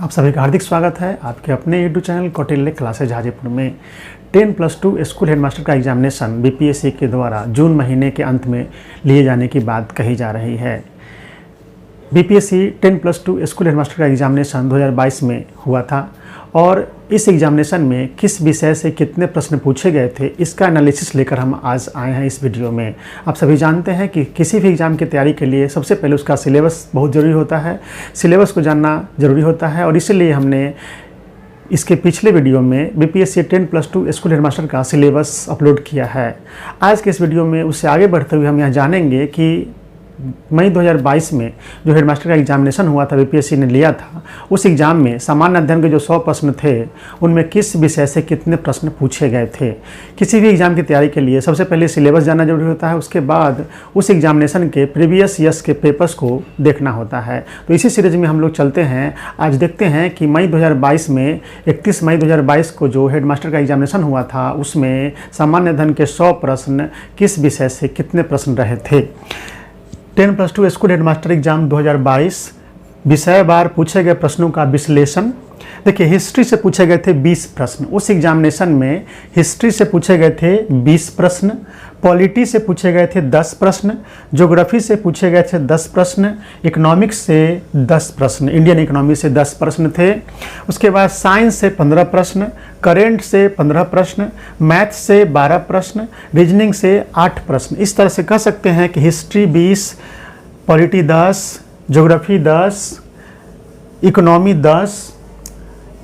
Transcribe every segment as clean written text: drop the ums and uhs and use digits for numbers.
आप सभी का हार्दिक स्वागत है आपके अपने YouTube channel Kautilya classes Hajipur में। 10+2 स्कूल हेडमास्टर का एग्जामिनेशन बीपीएससी के द्वारा जून महीने के अंत में लिए जाने की बात कही जा रही है। बीपीएससी 10+2 स्कूल हेडमास्टर का एग्जामिनेशन 2022 में हुआ था और इस एग्जामिनेशन में किस विषय से कितने प्रश्न पूछे गए थे इसका एनालिसिस लेकर हम आज आए हैं इस वीडियो में। आप सभी जानते हैं कि किसी भी एग्ज़ाम की तैयारी के लिए सबसे पहले उसका सिलेबस बहुत ज़रूरी होता है, सिलेबस को जानना ज़रूरी होता है और इसीलिए हमने इसके पिछले वीडियो में बीपीएससी 10+2 स्कूल हेडमास्टर का सिलेबस अपलोड किया है। आज के इस वीडियो में उससे आगे बढ़ते हुए हम यह जानेंगे कि मई 2022 में जो हेडमास्टर का एग्जामिनेशन हुआ था बीपीएससी ने लिया था, उस एग्ज़ाम में सामान्य अध्ययन के जो 100 प्रश्न थे उनमें किस विषय से कितने प्रश्न पूछे गए थे। किसी भी एग्ज़ाम की तैयारी के लिए सबसे पहले सिलेबस जानना जरूरी होता है, उसके बाद उस एग्जामिनेशन के प्रीवियस ईयर्स के पेपर्स को देखना होता है। तो इसी सीरीज में हम लोग चलते हैं। आज देखते हैं कि मई 2022 में 31 मई 2022 को जो हेडमास्टर का एग्जामिनेशन हुआ था उसमें सामान्य अध्ययन के 100 प्रश्न किस विषय से कितने प्रश्न रहे थे। 10+2 स्कूल हेडमास्टर एग्जाम 2022 विषयवार पूछे गए प्रश्नों का विश्लेषण। देखिए, हिस्ट्री से पूछे गए थे 20 प्रश्न। उस एग्जामिनेशन में हिस्ट्री से पूछे गए थे 20 प्रश्न, पॉलिटी से पूछे गए थे 10 प्रश्न, ज्योग्राफी से पूछे गए थे 10 प्रश्न, इकोनॉमिक्स से 10 प्रश्न, इंडियन इकोनॉमी से 10 प्रश्न थे। उसके बाद साइंस से 15 प्रश्न, करेंट से 15 प्रश्न, मैथ से 12 प्रश्न, रीजनिंग से 8 प्रश्न। इस तरह से कह सकते हैं कि हिस्ट्री 20, पॉलिटी 10, ज्योग्राफी 10, इकोनॉमी 10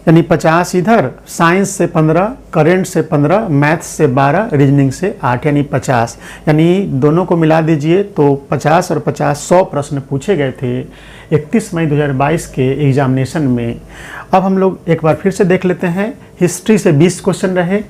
यानी 50 इधर, साइंस से 15, करेंट से 15, मैथ्स से 12, रीजनिंग से 8 यानी 50। यानी दोनों को मिला दीजिए तो 50 और 50 100 प्रश्न पूछे गए थे 31 मई 2022 के एग्जामिनेशन में। अब हम लोग एक बार फिर से देख लेते हैं। हिस्ट्री से 20 क्वेश्चन रहे,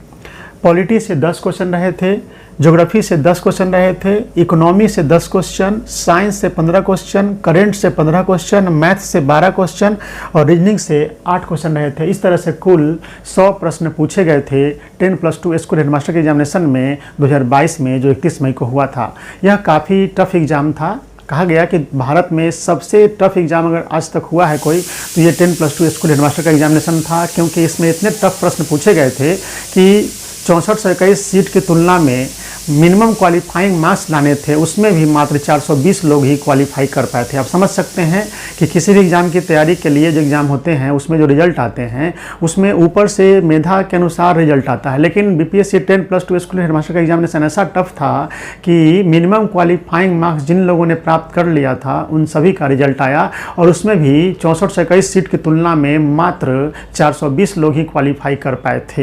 पॉलिटी से 10 क्वेश्चन रहे थे, ज्योग्राफी से 10 क्वेश्चन रहे थे, इकोनॉमी से 10 क्वेश्चन, साइंस से 15 क्वेश्चन, करेंट से 15 क्वेश्चन, मैथ से 12 क्वेश्चन और रीजनिंग से 8 क्वेश्चन रहे थे। इस तरह से कुल 100 प्रश्न पूछे गए थे 10+2 स्कूल हेडमास्टर के एग्जामिनेशन में 2022 में जो 31 मई को हुआ था। यह काफ़ी टफ एग्ज़ाम था। कहा गया कि भारत में सबसे टफ एग्ज़ाम अगर आज तक हुआ है कोई तो ये 10+2 स्कूल हेडमास्टर का एग्जामिनेशन था, क्योंकि इसमें इतने टफ प्रश्न पूछे गए थे कि 64 से 21 सीट की तुलना में मिनिमम क्वालिफाइंग मार्क्स लाने थे, उसमें भी मात्र 420 लोग ही क्वालिफाई कर पाए थे। आप समझ सकते हैं कि किसी भी एग्ज़ाम की तैयारी के लिए जो एग्ज़ाम होते हैं उसमें जो रिजल्ट आते हैं उसमें ऊपर से मेधा के अनुसार रिजल्ट आता है, लेकिन बीपीएससी 10+2 स्कूल हेडमास्टर का एग्जामिनेशन ऐसा टफ था कि मिनिमम क्वालिफाइंग मार्क्स जिन लोगों ने प्राप्त कर लिया था उन सभी का रिजल्ट आया और उसमें भी 64 से 21 सीट की तुलना में मात्र 420 लोग ही क्वालिफाई कर पाए थे।